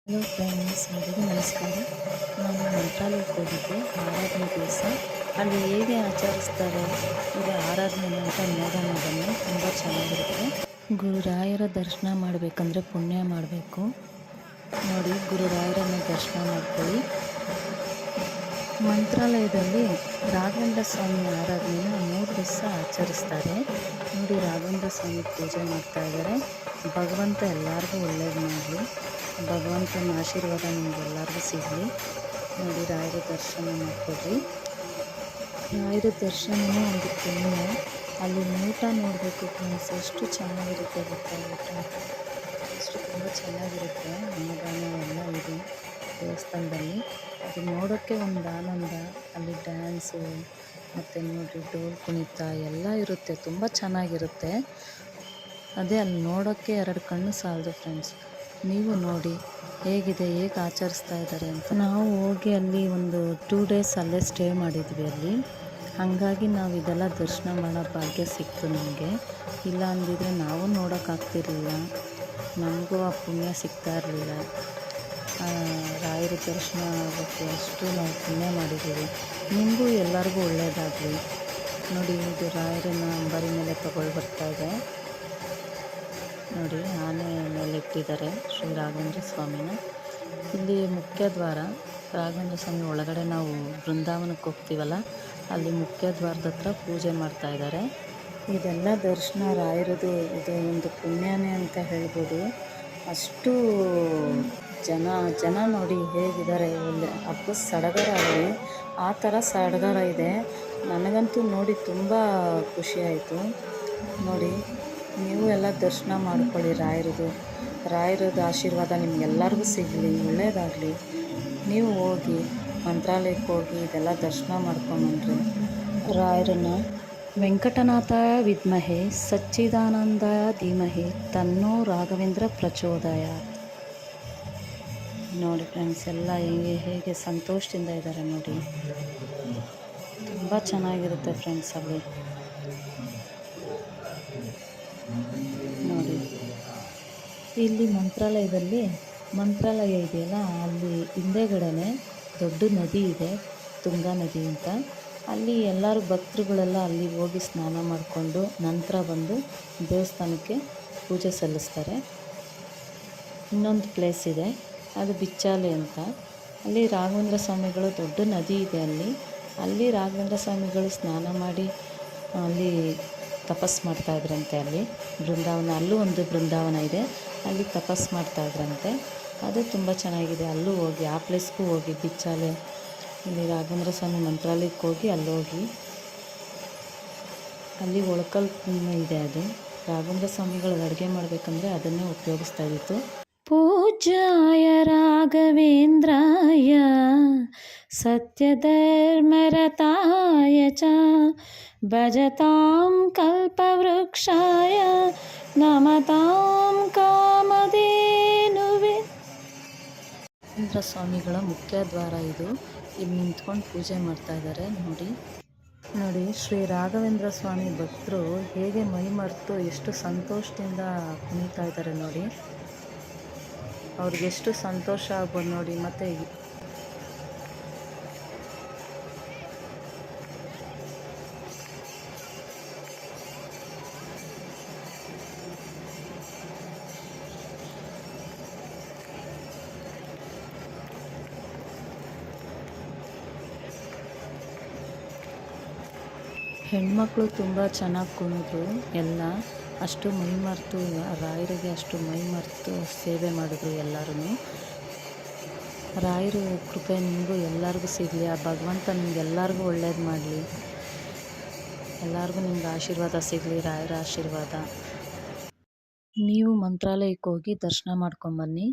Hello friends, ಎಲ್ಲರಿಗೂ ನಮಸ್ಕಾರ. ನಾನು ಮಂತ್ರಾಲಯಕ್ಕೆ ಹೋಗಿದ್ದೆ ಆರಾಧನೆ ದಿವಸ. ಅಲ್ಲಿ ಹೇಗೆ ಆಚರಿಸ್ತಾರೆ ಈಗ ಆರಾಧನೆ ಅಂತ ನೋಡೋಣ ಬನ್ನಿ. ತುಂಬ ಚೆನ್ನಾಗಿರುತ್ತೆ. ಗುರುರಾಯರ ದರ್ಶನ ಮಾಡಬೇಕಂದ್ರೆ ಪುಣ್ಯ ಮಾಡಬೇಕು. ನೋಡಿ, ಗುರುರಾಯರನ್ನು ದರ್ಶನ ಮಾಡ್ಕೊಳ್ಳಿ. ಮಂತ್ರಾಲಯದಲ್ಲಿ ರಾಘವೇಂದ್ರ ಸ್ವಾಮಿ ಆರಾಧನೆನ 3 ದಿವಸ ಆಚರಿಸ್ತಾರೆ. ನೋಡಿ, ರಾಘವೇಂದ್ರ ಸ್ವಾಮಿ ಪೂಜೆ ಮಾಡ್ತಾ ಇದ್ದಾರೆ. ಭಗವಂತ ಎಲ್ಲರಿಗೂ ಒಳ್ಳೇದು ಮಾಡಲಿ. ಭಗವಂತನ ಆಶೀರ್ವಾದ ನಿಮಗೆಲ್ಲರಿಗೂ ಸಿಗಲಿ. ನೋಡಿ, ರಾಯರ ದರ್ಶನ ಮಾಡಿಕೊಡ್ರಿ. ರಾಯರ ದರ್ಶನವೂ ಒಂದು ಪುಣ್ಯ. ಅಲ್ಲಿ ಊಟ ನೋಡಬೇಕು ಫ್ರೆಂಡ್ಸ್, ಎಷ್ಟು ಚೆನ್ನಾಗಿರುತ್ತೆ ಗೊತ್ತಾ ಊಟ. ಅಷ್ಟು ತುಂಬ ಚೆನ್ನಾಗಿರುತ್ತೆ. ಅನ್ನದಾನ ಎಲ್ಲ ಇದೆ ದೇವಸ್ಥಾನದಲ್ಲಿ. ಅದು ನೋಡೋಕ್ಕೆ ಒಂದು ಆನಂದ. ಅಲ್ಲಿ ಡ್ಯಾನ್ಸು ಮತ್ತು ನೋಡಿರಿ ಡೋಲು ಕುಣಿತ ಎಲ್ಲ ಇರುತ್ತೆ. ತುಂಬ ಚೆನ್ನಾಗಿರುತ್ತೆ. ಅದೇ ಅಲ್ಲಿ ನೋಡೋಕ್ಕೆ 2 ಕಣ್ಣು ಸಾಲದು ಫ್ರೆಂಡ್ಸ್. ನೀವು ನೋಡಿ ಹೇಗಿದೆ, ಹೇಗೆ ಆಚರಿಸ್ತಾ ಇದ್ದಾರೆ ಅಂತ. ನಾವು ಹೋಗಿ ಅಲ್ಲಿ ಒಂದು 2 ಡೇಸ್ ಅಲ್ಲೇ ಸ್ಟೇ ಮಾಡಿದ್ವಿ ಅಲ್ಲಿ. ಹಾಗಾಗಿ ನಾವು ಇದೆಲ್ಲ ದರ್ಶನ ಮಾಡೋ ಭಾಗ್ಯ ಸಿಕ್ತು ನಮಗೆ. ಇಲ್ಲ ಅಂದಿದ್ರೆ ನಾವು ನೋಡೋಕ್ಕಾಗ್ತಿರ್ಲಿಲ್ಲ, ನಮಗೂ ಆ ಪುಣ್ಯ ಸಿಗ್ತಾ ಇರಲಿಲ್ಲ. ರಾಯರ ದರ್ಶನ ಆಗೋಕ್ಕೆ ಅಷ್ಟು ನಾವು ಪುಣ್ಯ ಮಾಡಿದ್ದೀವಿ. ನಿಮಗೂ ಎಲ್ಲರಿಗೂ ಒಳ್ಳೆಯದಾಗಲಿ. ನೋಡಿ, ಇದು ರಾಯರನ್ನ ಅಂಬಾರಿ ಮೇಲೆ ತಗೊಳ್ಳಿ ಬರ್ತಾ ಇದೆ. ನೋಡಿ, ಆನೆ ಮೇಲೆ ಇಟ್ಟಿದ್ದಾರೆ ಶ್ರೀ ರಾಘವೇಂದ್ರ ಸ್ವಾಮಿನ. ಇಲ್ಲಿ ಮುಖ್ಯ ದ್ವಾರ. ರಾಘವೇಂದ್ರ ಸ್ವಾಮಿ ಒಳಗಡೆ ನಾವು ಬೃಂದಾವನಕ್ಕೆ ಹೋಗ್ತೀವಲ್ಲ, ಅಲ್ಲಿ ಮುಖ್ಯ ದ್ವಾರದ ಹತ್ರ ಪೂಜೆ ಮಾಡ್ತಾ ಇದ್ದಾರೆ. ಇದೆಲ್ಲ ದರ್ಶನ ರಾಯರದು ಇದು ಒಂದು ಪುಣ್ಯನೇ ಅಂತ ಹೇಳ್ಬೋದು. ಅಷ್ಟು ಜನ ನೋಡಿ ಹೇಗಿದ್ದಾರೆ. ಒಳ್ಳೆ ಹಬ್ಬದ ಸಡಗರ ಅಲ್ಲಿ ಆ ಥರ ಸಡಗರ ಇದೆ. ನನಗಂತೂ ನೋಡಿ ತುಂಬ ಖುಷಿಯಾಯಿತು. ನೋಡಿ, ನೀವು ಎಲ್ಲ ದರ್ಶನ ಮಾಡ್ಕೊಳ್ಳಿ ರಾಯರದ್ದು ಆಶೀರ್ವಾದ ನಿಮಗೆಲ್ಲರಿಗೂ ಸಿಗಲಿ, ಒಳ್ಳೆಯದಾಗಲಿ. ನೀವು ಹೋಗಿ ಮಂತ್ರಾಲಯಕ್ಕೆ ಹೋಗಿ ಇದೆಲ್ಲ ದರ್ಶನ ಮಾಡ್ಕೊಂಬನ್ರಿ ರಾಯರನ್ನ. ವೆಂಕಟನಾಥ ವಿದ್ಮಹೆ ಸಚ್ಚಿದಾನಂದ ಧೀಮಹಿ ತನ್ನೋ ರಾಘವೇಂದ್ರ ಪ್ರಚೋದಯ. ನೋಡಿ ಫ್ರೆಂಡ್ಸ್, ಎಲ್ಲ ಹೇಗೆ ಸಂತೋಷದಿಂದ ಇದ್ದಾರೆ ನೋಡಿ. ತುಂಬ ಚೆನ್ನಾಗಿರುತ್ತೆ ಫ್ರೆಂಡ್ಸ್ ಅಲ್ಲಿ. ನೋಡಿ, ಇಲ್ಲಿ ಮಂತ್ರಾಲಯ ಇದೆಯಲ್ಲ, ಅಲ್ಲಿ ಹಿಂದೆಗಡೆನೆ ದೊಡ್ಡ ನದಿ ಇದೆ, ತುಂಗಾ ನದಿ ಅಂತ. ಅಲ್ಲಿ ಎಲ್ಲರೂ ಭಕ್ತರುಗಳೆಲ್ಲ ಅಲ್ಲಿ ಹೋಗಿ ಸ್ನಾನ ಮಾಡಿಕೊಂಡು ನಂತರ ಬಂದು ದೇವಸ್ಥಾನಕ್ಕೆ ಪೂಜೆ ಸಲ್ಲಿಸ್ತಾರೆ. ಇನ್ನೊಂದು ಪ್ಲೇಸ್ ಇದೆ, ಅದು ಬಿಚ್ಚಾಲೆ ಅಂತ. ಅಲ್ಲಿ ರಾಘವೇಂದ್ರ ಸ್ವಾಮಿಗಳು, ದೊಡ್ಡ ನದಿ ಇದೆ ಅಲ್ಲಿ ರಾಘವೇಂದ್ರ ಸ್ವಾಮಿಗಳು ಸ್ನಾನ ಮಾಡಿ ಅಲ್ಲಿ ತಪಸ್ಸು ಮಾಡ್ತಾಯಿದ್ರಂತೆ. ಅಲ್ಲಿ ಬೃಂದಾವನ, ಅಲ್ಲೂ ಒಂದು ಬೃಂದಾವನ ಇದೆ, ಅಲ್ಲಿ ತಪಸ್ಸು ಮಾಡ್ತಾಯಿದ್ರಂತೆ. ಅದು ತುಂಬ ಚೆನ್ನಾಗಿದೆ. ಅಲ್ಲೂ ಹೋಗಿ, ಆ ಪ್ಲೇಸ್ಗೂ ಹೋಗಿ, ಬಿಚ್ಚಾಲೆ ಇಲ್ಲಿ ರಾಘವೇಂದ್ರ ಸ್ವಾಮಿ ಮಂತ್ರಾಲಯಕ್ಕೆ ಹೋಗಿ ಅಲ್ಲೋಗಿ, ಅಲ್ಲಿ ಒಳಕಲ್ ಇದೆ. ಅದು ರಾಘವೇಂದ್ರ ಸ್ವಾಮಿಗಳು ಅಡುಗೆ ಮಾಡಬೇಕಂದ್ರೆ ಅದನ್ನೇ ಉಪಯೋಗಿಸ್ತಾ ಇದ್ದಿತ್ತು. ಪೂಜ್ಯಾಯ ರಾಘವೇಂದ್ರಾಯ ಸತ್ಯಧರ್ಮರತಾಯ ಚ ಭಜತಾಂ ಕಲ್ಪವೃಕ್ಷಾಯ ನಮತಾಂ ಕಾಮಧೇನುವೆ. ರಾಘವೇಂದ್ರ ಸ್ವಾಮಿಗಳ ಮುಖ್ಯ ದ್ವಾರ ಇದು. ಇಲ್ಲಿ ನಿಂತ್ಕೊಂಡು ಪೂಜೆ ಮಾಡ್ತಾ ಇದ್ದಾರೆ. ನೋಡಿ, ಶ್ರೀ ರಾಘವೇಂದ್ರ ಸ್ವಾಮಿ ಭಕ್ತರು ಹೇಗೆ ಮೈ ಮರೆತು ಎಷ್ಟು ಸಂತೋಷದಿಂದ ಕುಣಿತಾ ಇದ್ದಾರೆ ನೋಡಿ. ಅವ್ರಿಗೆಷ್ಟು ಸಂತೋಷ ಆಗ್ಬೋದು ನೋಡಿ. ಮತ್ತು ಹೆಣ್ಮಕ್ಳು ತುಂಬ ಚೆನ್ನಾಗಿ ಕುಣಿದ್ರು. ಎಲ್ಲ ಅಷ್ಟು ಮೈಮರೆತು ರಾಯರಿಗೆ ಅಷ್ಟು ಮೈಮರೆತು ಸೇವೆ ಮಾಡಿದ್ರು ಎಲ್ಲರೂ. ರಾಯರ ಕೃಪೆ ನಿಮಗೂ ಎಲ್ಲರಿಗೂ ಸಿಗಲಿ. ಆ ಭಗವಂತ ನಿಮ್ಗೆಲ್ಲರಿಗೂ ಒಳ್ಳೇದು ಮಾಡಲಿ. ಎಲ್ಲರಿಗೂ ನಿಮ್ಗೆ ಆಶೀರ್ವಾದ ಸಿಗಲಿ, ರಾಯರ ಆಶೀರ್ವಾದ. ನೀವು ಮಂತ್ರಾಲಯಕ್ಕೆ ಹೋಗಿ ದರ್ಶನ ಮಾಡ್ಕೊಂಬನ್ನಿ.